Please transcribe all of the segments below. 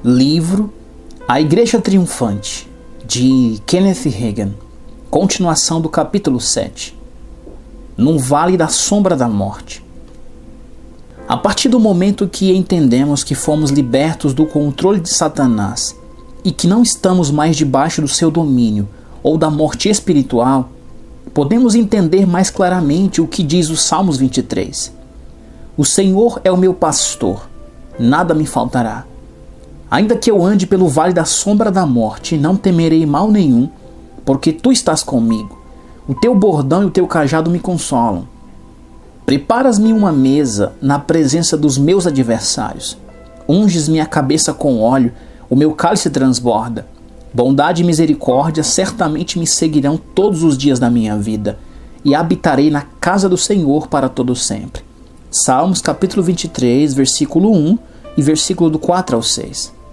Livro A Igreja Triunfante, de Kenneth Hagin. Continuação do capítulo 7. Num vale da sombra da morte. A partir do momento que entendemos que fomos libertos do controle de Satanás e que não estamos mais debaixo do seu domínio ou da morte espiritual, podemos entender mais claramente o que diz o Salmos 23. O Senhor é o meu pastor, nada me faltará. Ainda que eu ande pelo vale da sombra da morte, não temerei mal nenhum, porque tu estás comigo. O teu bordão e o teu cajado me consolam. Preparas-me uma mesa na presença dos meus adversários. Unges minha cabeça com óleo, o meu cálice transborda. Bondade e misericórdia certamente me seguirão todos os dias da minha vida, e habitarei na casa do Senhor para todo sempre. Salmos capítulo 23, versículo 1 e versículo do 4 ao 6.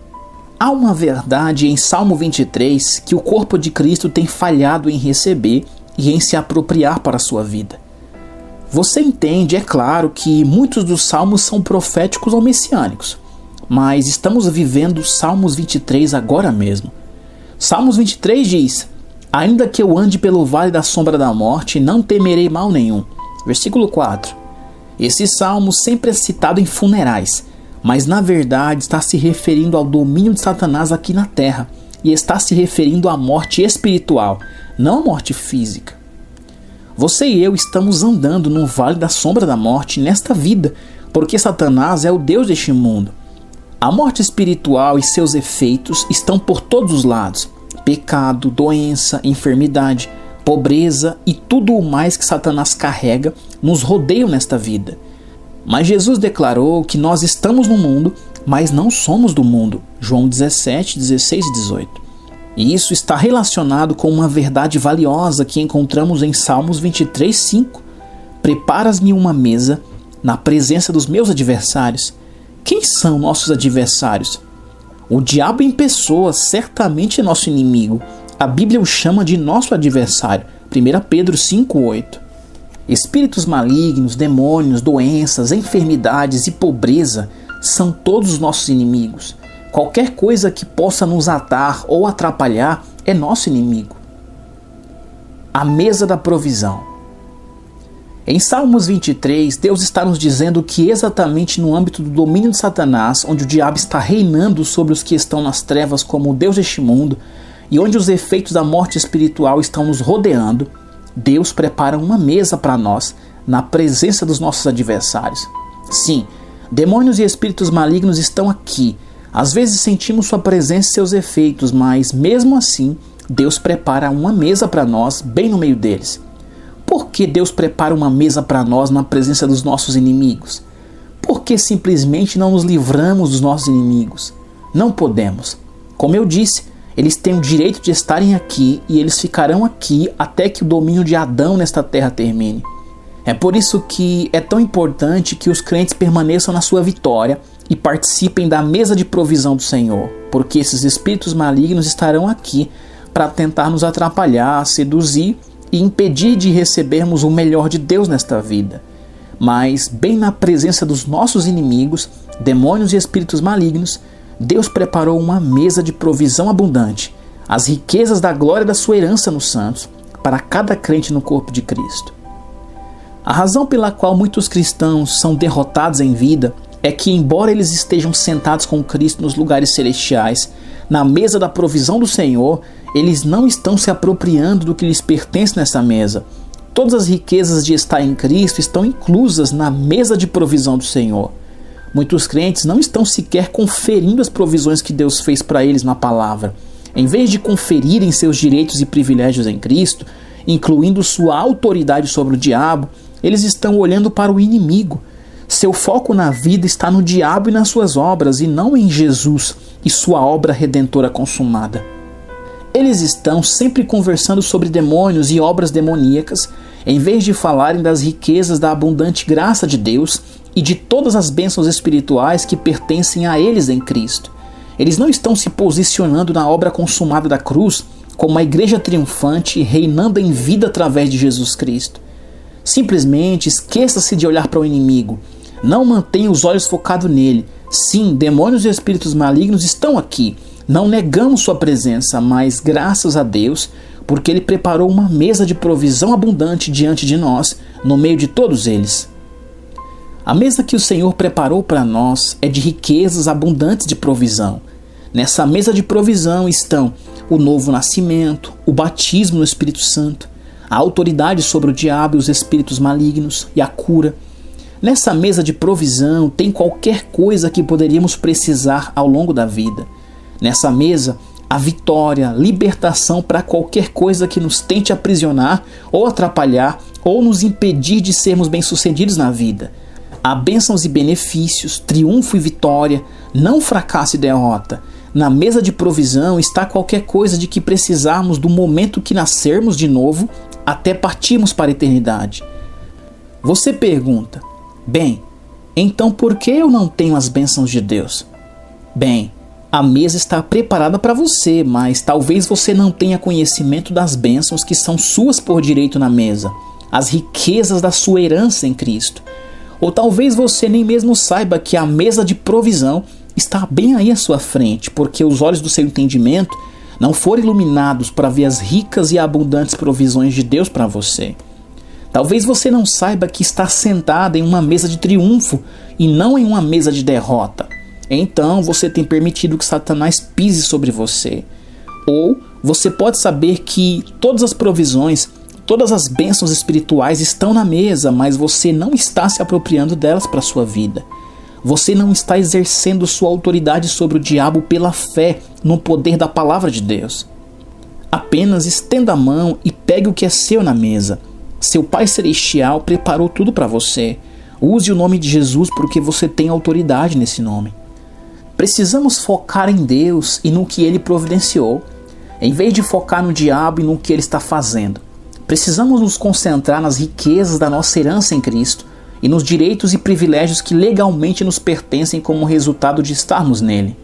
Há uma verdade em Salmo 23 que o corpo de Cristo tem falhado em receber e em se apropriar para a sua vida. Você entende, é claro, que muitos dos salmos são proféticos ou messiânicos, mas estamos vivendo Salmos 23 agora mesmo. Salmos 23 diz: ainda que eu ande pelo vale da sombra da morte, não temerei mal nenhum. Versículo 4. Esse salmo sempre é citado em funerais, mas na verdade está se referindo ao domínio de Satanás aqui na terra e está se referindo à morte espiritual, não à morte física. Você e eu estamos andando no vale da sombra da morte nesta vida, porque Satanás é o Deus deste mundo. A morte espiritual e seus efeitos estão por todos os lados: pecado, doença, enfermidade, pobreza e tudo o mais que Satanás carrega nos rodeiam nesta vida. Mas Jesus declarou que nós estamos no mundo, mas não somos do mundo. João 17, 16 e 18. E isso está relacionado com uma verdade valiosa que encontramos em Salmos 23, 5. Preparas-me uma mesa na presença dos meus adversários. Quem são nossos adversários? O diabo em pessoa certamente é nosso inimigo. A Bíblia o chama de nosso adversário. 1 Pedro 5, 8. Espíritos malignos, demônios, doenças, enfermidades e pobreza são todos os nossos inimigos. Qualquer coisa que possa nos atar ou atrapalhar é nosso inimigo. A mesa da provisão. Em Salmos 23, Deus está nos dizendo que exatamente no âmbito do domínio de Satanás, onde o diabo está reinando sobre os que estão nas trevas como o Deus deste mundo, e onde os efeitos da morte espiritual estão nos rodeando, Deus prepara uma mesa para nós na presença dos nossos adversários. Sim, demônios e espíritos malignos estão aqui. Às vezes sentimos sua presença e seus efeitos, mas mesmo assim, Deus prepara uma mesa para nós bem no meio deles. Por que Deus prepara uma mesa para nós na presença dos nossos inimigos? Por que simplesmente não nos livramos dos nossos inimigos? Não podemos. Como eu disse, eles têm o direito de estarem aqui e eles ficarão aqui até que o domínio de Adão nesta terra termine. É por isso que é tão importante que os crentes permaneçam na sua vitória e participem da mesa de provisão do Senhor, porque esses espíritos malignos estarão aqui para tentar nos atrapalhar, seduzir e impedir de recebermos o melhor de Deus nesta vida. Mas, bem na presença dos nossos inimigos, demônios e espíritos malignos, Deus preparou uma mesa de provisão abundante, as riquezas da glória da sua herança nos santos, para cada crente no corpo de Cristo. A razão pela qual muitos cristãos são derrotados em vida é que, embora eles estejam sentados com Cristo nos lugares celestiais, na mesa da provisão do Senhor, eles não estão se apropriando do que lhes pertence nessa mesa. Todas as riquezas de estar em Cristo estão inclusas na mesa de provisão do Senhor. Muitos crentes não estão sequer conferindo as provisões que Deus fez para eles na palavra. Em vez de conferirem seus direitos e privilégios em Cristo, incluindo sua autoridade sobre o diabo, eles estão olhando para o inimigo. Seu foco na vida está no diabo e nas suas obras, e não em Jesus e sua obra redentora consumada. Eles estão sempre conversando sobre demônios e obras demoníacas, em vez de falarem das riquezas da abundante graça de Deus e de todas as bênçãos espirituais que pertencem a eles em Cristo. Eles não estão se posicionando na obra consumada da cruz como uma igreja triunfante reinando em vida através de Jesus Cristo. Simplesmente esqueça-se de olhar para o inimigo. Não mantenha os olhos focados nele. Sim, demônios e espíritos malignos estão aqui. Não negamos sua presença, mas graças a Deus, porque Ele preparou uma mesa de provisão abundante diante de nós, no meio de todos eles. A mesa que o Senhor preparou para nós é de riquezas abundantes de provisão. Nessa mesa de provisão estão o novo nascimento, o batismo no Espírito Santo, a autoridade sobre o diabo e os espíritos malignos e a cura. Nessa mesa de provisão tem qualquer coisa que poderíamos precisar ao longo da vida. Nessa mesa, a vitória, libertação para qualquer coisa que nos tente aprisionar ou atrapalhar ou nos impedir de sermos bem-sucedidos na vida. Há bênçãos e benefícios, triunfo e vitória, não fracasso e derrota. Na mesa de provisão está qualquer coisa de que precisarmos do momento que nascermos de novo até partirmos para a eternidade. Você pergunta, bem, então por que eu não tenho as bênçãos de Deus? Bem, a mesa está preparada para você, mas talvez você não tenha conhecimento das bênçãos que são suas por direito na mesa, as riquezas da sua herança em Cristo. Ou talvez você nem mesmo saiba que a mesa de provisão está bem aí à sua frente, porque os olhos do seu entendimento não foram iluminados para ver as ricas e abundantes provisões de Deus para você. Talvez você não saiba que está sentada em uma mesa de triunfo e não em uma mesa de derrota. Então você tem permitido que Satanás pise sobre você. Ou você pode saber que todas as provisões, todas as bênçãos espirituais estão na mesa, mas você não está se apropriando delas para a sua vida. Você não está exercendo sua autoridade sobre o diabo pela fé no poder da palavra de Deus. Apenas estenda a mão e pegue o que é seu na mesa. Seu Pai Celestial preparou tudo para você. Use o nome de Jesus porque você tem autoridade nesse nome. Precisamos focar em Deus e no que Ele providenciou, em vez de focar no diabo e no que ele está fazendo. Precisamos nos concentrar nas riquezas da nossa herança em Cristo e nos direitos e privilégios que legalmente nos pertencem como resultado de estarmos nele.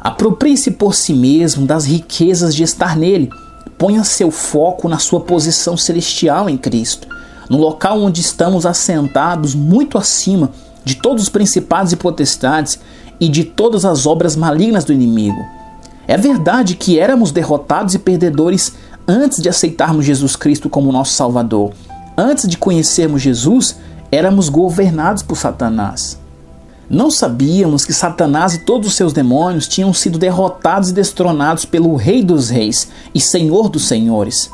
Aproprie-se por si mesmo das riquezas de estar nele. Ponha seu foco na sua posição celestial em Cristo, no local onde estamos assentados muito acima de todos os principados e potestades e de todas as obras malignas do inimigo. É verdade que éramos derrotados e perdedores antes de aceitarmos Jesus Cristo como nosso Salvador. Antes de conhecermos Jesus, éramos governados por Satanás. Não sabíamos que Satanás e todos os seus demônios tinham sido derrotados e destronados pelo Rei dos Reis e Senhor dos Senhores,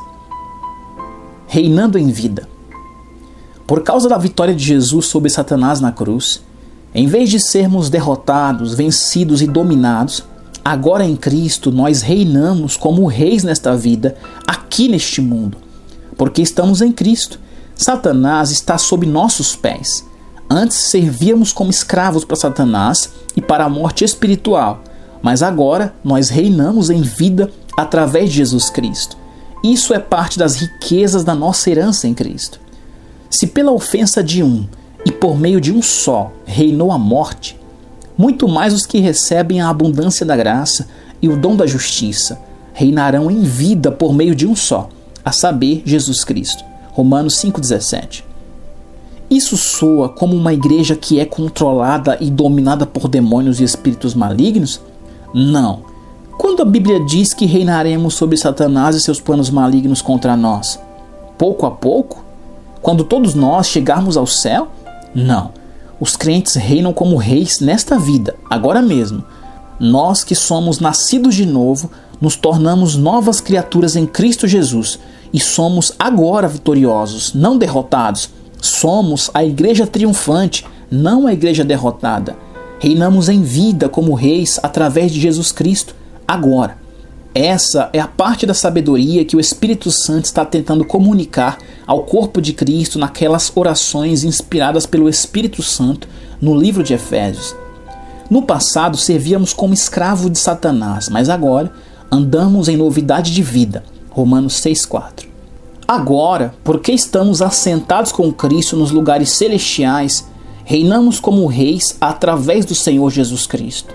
reinando em vida. Por causa da vitória de Jesus sobre Satanás na cruz, em vez de sermos derrotados, vencidos e dominados, agora em Cristo nós reinamos como reis nesta vida, aqui neste mundo. Porque estamos em Cristo, Satanás está sob nossos pés. Antes servíamos como escravos para Satanás e para a morte espiritual, mas agora nós reinamos em vida através de Jesus Cristo. Isso é parte das riquezas da nossa herança em Cristo. Se pela ofensa de um e por meio de um só reinou a morte, muito mais os que recebem a abundância da graça e o dom da justiça reinarão em vida por meio de um só, a saber, Jesus Cristo. Romanos 5,17. Isso soa como uma igreja que é controlada e dominada por demônios e espíritos malignos? Não. Quando a Bíblia diz que reinaremos sobre Satanás e seus planos malignos contra nós? Pouco a pouco? Quando todos nós chegarmos ao céu? Não. Os crentes reinam como reis nesta vida, agora mesmo. Nós que somos nascidos de novo, nos tornamos novas criaturas em Cristo Jesus e somos agora vitoriosos, não derrotados. Somos a igreja triunfante, não a igreja derrotada. Reinamos em vida como reis através de Jesus Cristo, agora. Essa é a parte da sabedoria que o Espírito Santo está tentando comunicar ao corpo de Cristo naquelas orações inspiradas pelo Espírito Santo no livro de Efésios. No passado servíamos como escravo de Satanás, mas agora andamos em novidade de vida. Romanos 6,4. Agora, porque estamos assentados com Cristo nos lugares celestiais, reinamos como reis através do Senhor Jesus Cristo.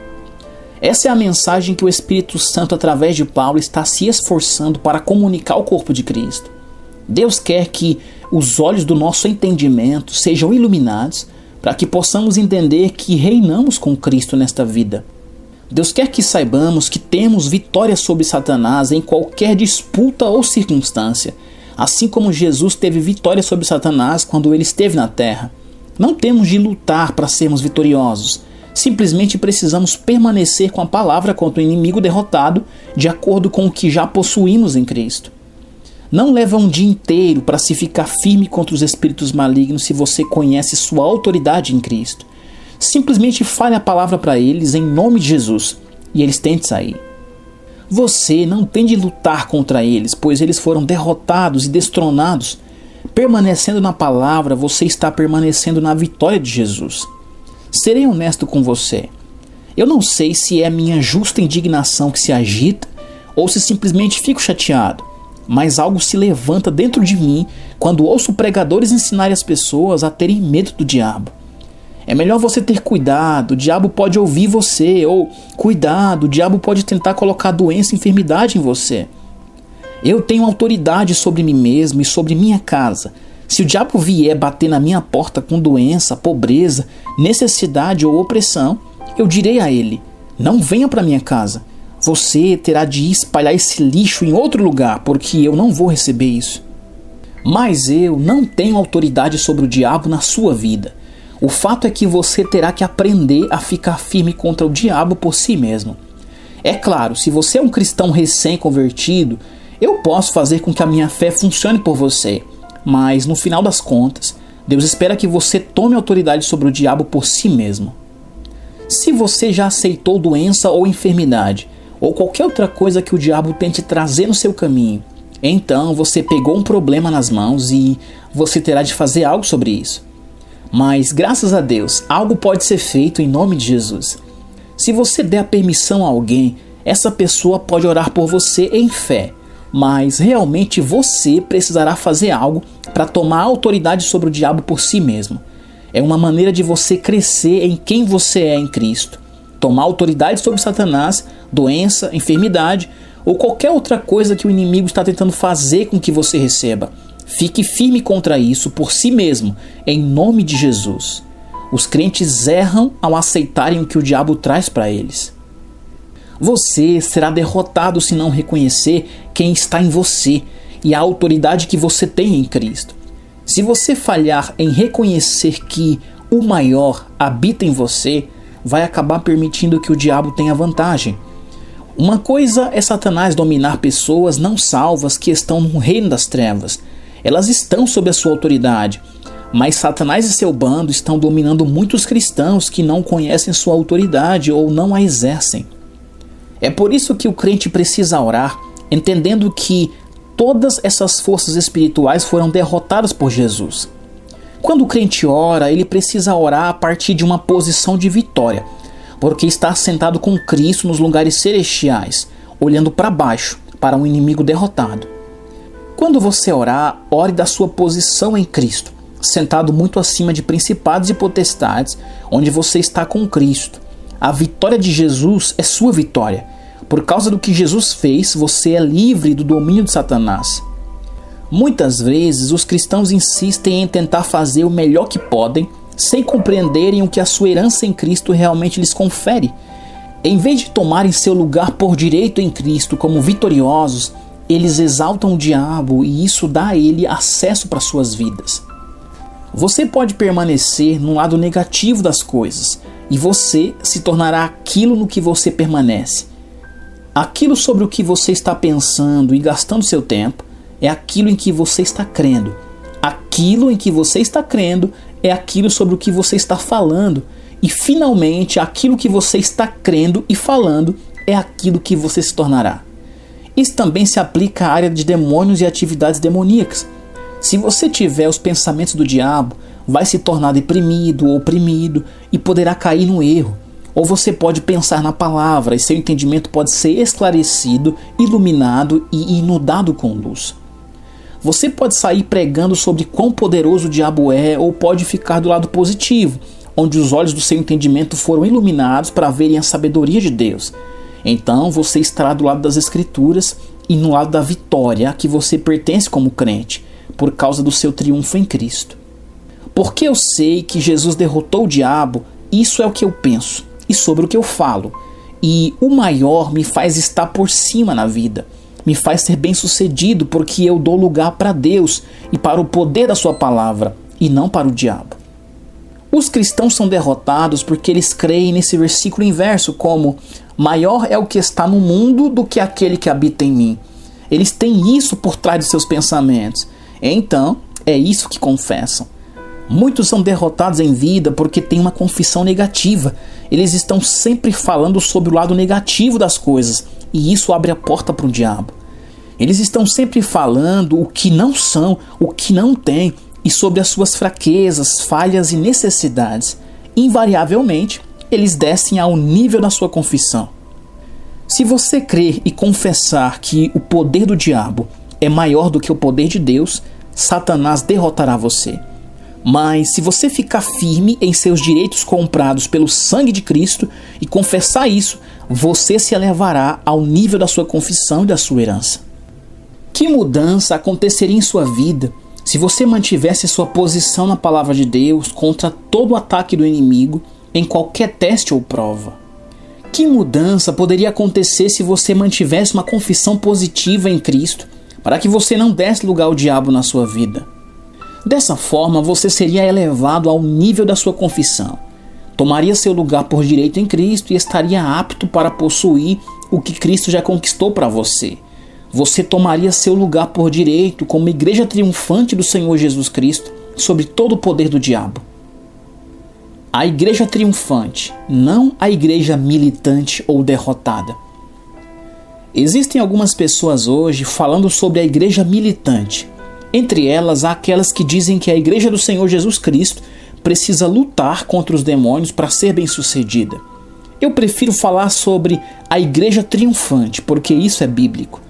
Essa é a mensagem que o Espírito Santo, através de Paulo, está se esforçando para comunicar ao corpo de Cristo. Deus quer que os olhos do nosso entendimento sejam iluminados para que possamos entender que reinamos com Cristo nesta vida. Deus quer que saibamos que temos vitória sobre Satanás em qualquer disputa ou circunstância, assim como Jesus teve vitória sobre Satanás quando ele esteve na terra. Não temos de lutar para sermos vitoriosos, simplesmente precisamos permanecer com a palavra contra o inimigo derrotado, de acordo com o que já possuímos em Cristo. Não leva um dia inteiro para se ficar firme contra os espíritos malignos se você conhece sua autoridade em Cristo. Simplesmente fale a palavra para eles em nome de Jesus e eles têm de sair. Você não tem de lutar contra eles, pois eles foram derrotados e destronados. Permanecendo na palavra, você está permanecendo na vitória de Jesus. Serei honesto com você. Eu não sei se é a minha justa indignação que se agita ou se simplesmente fico chateado, mas algo se levanta dentro de mim quando ouço pregadores ensinarem as pessoas a terem medo do diabo. É melhor você ter cuidado, o diabo pode ouvir você, ou cuidado, o diabo pode tentar colocar doença e enfermidade em você. Eu tenho autoridade sobre mim mesmo e sobre minha casa. Se o diabo vier bater na minha porta com doença, pobreza, necessidade ou opressão, eu direi a ele: não venha para minha casa. Você terá de espalhar esse lixo em outro lugar, porque eu não vou receber isso. Mas eu não tenho autoridade sobre o diabo na sua vida. O fato é que você terá que aprender a ficar firme contra o diabo por si mesmo. É claro, se você é um cristão recém-convertido, eu posso fazer com que a minha fé funcione por você. Mas no final das contas, Deus espera que você tome autoridade sobre o diabo por si mesmo. Se você já aceitou doença ou enfermidade, ou qualquer outra coisa que o diabo tente trazer no seu caminho, então você pegou um problema nas mãos e você terá de fazer algo sobre isso. Mas, graças a Deus, algo pode ser feito em nome de Jesus. Se você der a permissão a alguém, essa pessoa pode orar por você em fé, mas realmente você precisará fazer algo para tomar autoridade sobre o diabo por si mesmo. É uma maneira de você crescer em quem você é em Cristo. Tomar autoridade sobre Satanás, doença, enfermidade ou qualquer outra coisa que o inimigo está tentando fazer com que você receba. Fique firme contra isso por si mesmo, em nome de Jesus. Os crentes erram ao aceitarem o que o diabo traz para eles. Você será derrotado se não reconhecer quem está em você e a autoridade que você tem em Cristo. Se você falhar em reconhecer que o maior habita em você, vai acabar permitindo que o diabo tenha vantagem. Uma coisa é Satanás dominar pessoas não salvas que estão no reino das trevas. Elas estão sob a sua autoridade, mas Satanás e seu bando estão dominando muitos cristãos que não conhecem sua autoridade ou não a exercem. É por isso que o crente precisa orar, entendendo que todas essas forças espirituais foram derrotadas por Jesus. Quando o crente ora, ele precisa orar a partir de uma posição de vitória, porque está sentado com Cristo nos lugares celestiais, olhando para baixo, para um inimigo derrotado. Quando você orar, ore da sua posição em Cristo, sentado muito acima de principados e potestades, onde você está com Cristo. A vitória de Jesus é sua vitória. Por causa do que Jesus fez, você é livre do domínio de Satanás. Muitas vezes, os cristãos insistem em tentar fazer o melhor que podem, sem compreenderem o que a sua herança em Cristo realmente lhes confere. Em vez de tomarem seu lugar por direito em Cristo como vitoriosos, eles exaltam o diabo e isso dá a ele acesso para suas vidas. Você pode permanecer no lado negativo das coisas e você se tornará aquilo no que você permanece. Aquilo sobre o que você está pensando e gastando seu tempo é aquilo em que você está crendo. Aquilo em que você está crendo é aquilo sobre o que você está falando. E finalmente, aquilo que você está crendo e falando é aquilo que você se tornará. Isso também se aplica à área de demônios e atividades demoníacas. Se você tiver os pensamentos do diabo, vai se tornar deprimido ou oprimido e poderá cair no erro. Ou você pode pensar na palavra e seu entendimento pode ser esclarecido, iluminado e inundado com luz. Você pode sair pregando sobre quão poderoso o diabo é ou pode ficar do lado positivo, onde os olhos do seu entendimento foram iluminados para verem a sabedoria de Deus. Então você estará do lado das Escrituras e no lado da vitória a que você pertence como crente, por causa do seu triunfo em Cristo. Porque eu sei que Jesus derrotou o diabo, isso é o que eu penso e sobre o que eu falo. E o maior me faz estar por cima na vida. Me faz ser bem-sucedido porque eu dou lugar para Deus e para o poder da sua palavra e não para o diabo. Os cristãos são derrotados porque eles creem nesse versículo inverso como: maior é o que está no mundo do que aquele que habita em mim. Eles têm isso por trás de seus pensamentos. Então, é isso que confessam. Muitos são derrotados em vida porque têm uma confissão negativa. Eles estão sempre falando sobre o lado negativo das coisas, e isso abre a porta para o diabo. Eles estão sempre falando o que não são, o que não têm, e sobre as suas fraquezas, falhas e necessidades. Invariavelmente, eles descem ao nível da sua confissão. Se você crer e confessar que o poder do diabo é maior do que o poder de Deus, Satanás derrotará você. Mas se você ficar firme em seus direitos comprados pelo sangue de Cristo e confessar isso, você se elevará ao nível da sua confissão e da sua herança. Que mudança aconteceria em sua vida se você mantivesse sua posição na palavra de Deus contra todo o ataque do inimigo em qualquer teste ou prova? Que mudança poderia acontecer se você mantivesse uma confissão positiva em Cristo para que você não desse lugar ao diabo na sua vida? Dessa forma, você seria elevado ao nível da sua confissão. Tomaria seu lugar por direito em Cristo e estaria apto para possuir o que Cristo já conquistou para você. Você tomaria seu lugar por direito como igreja triunfante do Senhor Jesus Cristo sobre todo o poder do diabo. A igreja triunfante, não a igreja militante ou derrotada. Existem algumas pessoas hoje falando sobre a igreja militante. Entre elas, há aquelas que dizem que a igreja do Senhor Jesus Cristo precisa lutar contra os demônios para ser bem-sucedida. Eu prefiro falar sobre a igreja triunfante, porque isso é bíblico.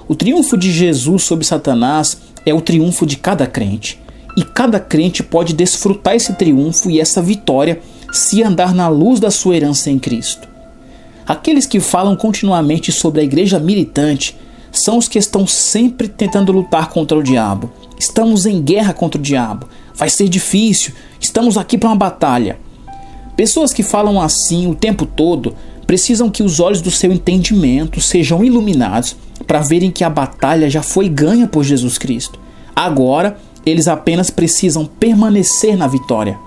O triunfo de Jesus sobre Satanás é o triunfo de cada crente. E cada crente pode desfrutar esse triunfo e essa vitória se andar na luz da sua herança em Cristo. Aqueles que falam continuamente sobre a igreja militante são os que estão sempre tentando lutar contra o diabo. Estamos em guerra contra o diabo. Vai ser difícil. Estamos aqui para uma batalha. Pessoas que falam assim o tempo todo precisam que os olhos do seu entendimento sejam iluminados para verem que a batalha já foi ganha por Jesus Cristo. Agora, eles apenas precisam permanecer na vitória.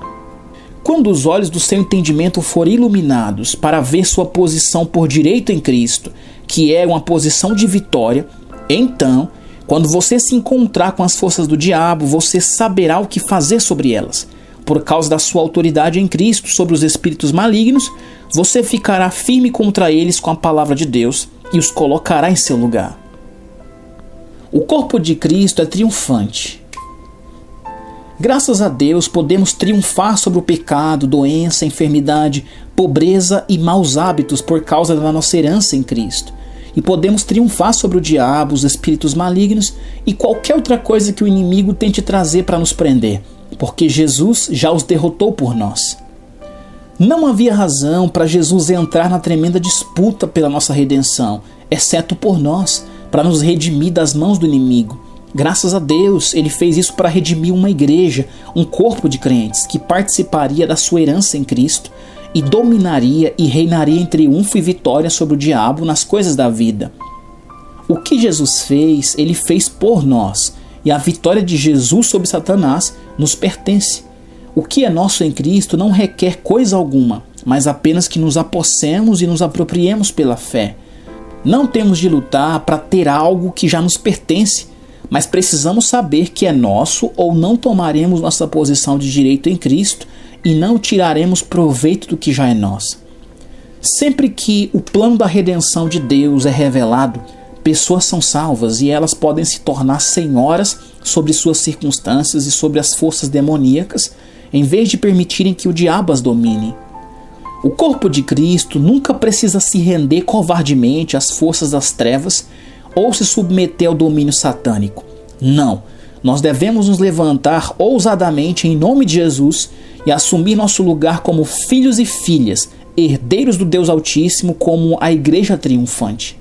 Quando os olhos do seu entendimento forem iluminados para ver sua posição por direito em Cristo, que é uma posição de vitória, então, quando você se encontrar com as forças do diabo, você saberá o que fazer sobre elas. Por causa da sua autoridade em Cristo sobre os espíritos malignos, você ficará firme contra eles com a palavra de Deus e os colocará em seu lugar. O corpo de Cristo é triunfante. Graças a Deus podemos triunfar sobre o pecado, doença, enfermidade, pobreza e maus hábitos por causa da nossa herança em Cristo. E podemos triunfar sobre o diabo, os espíritos malignos e qualquer outra coisa que o inimigo tente trazer para nos prender, porque Jesus já os derrotou por nós. Não havia razão para Jesus entrar na tremenda disputa pela nossa redenção, exceto por nós, para nos redimir das mãos do inimigo. Graças a Deus, ele fez isso para redimir uma igreja, um corpo de crentes que participaria da sua herança em Cristo e dominaria e reinaria em triunfo e vitória sobre o diabo nas coisas da vida. O que Jesus fez, ele fez por nós, e a vitória de Jesus sobre Satanás nos pertence. O que é nosso em Cristo não requer coisa alguma, mas apenas que nos apossemos e nos apropriemos pela fé. Não temos de lutar para ter algo que já nos pertence, mas precisamos saber que é nosso ou não tomaremos nossa posição de direito em Cristo e não tiraremos proveito do que já é nosso. Sempre que o plano da redenção de Deus é revelado, pessoas são salvas e elas podem se tornar senhoras sobre suas circunstâncias e sobre as forças demoníacas, em vez de permitirem que o diabo as domine. O corpo de Cristo nunca precisa se render covardemente às forças das trevas ou se submeter ao domínio satânico. Não, nós devemos nos levantar ousadamente em nome de Jesus e assumir nosso lugar como filhos e filhas, herdeiros do Deus Altíssimo, como a igreja triunfante.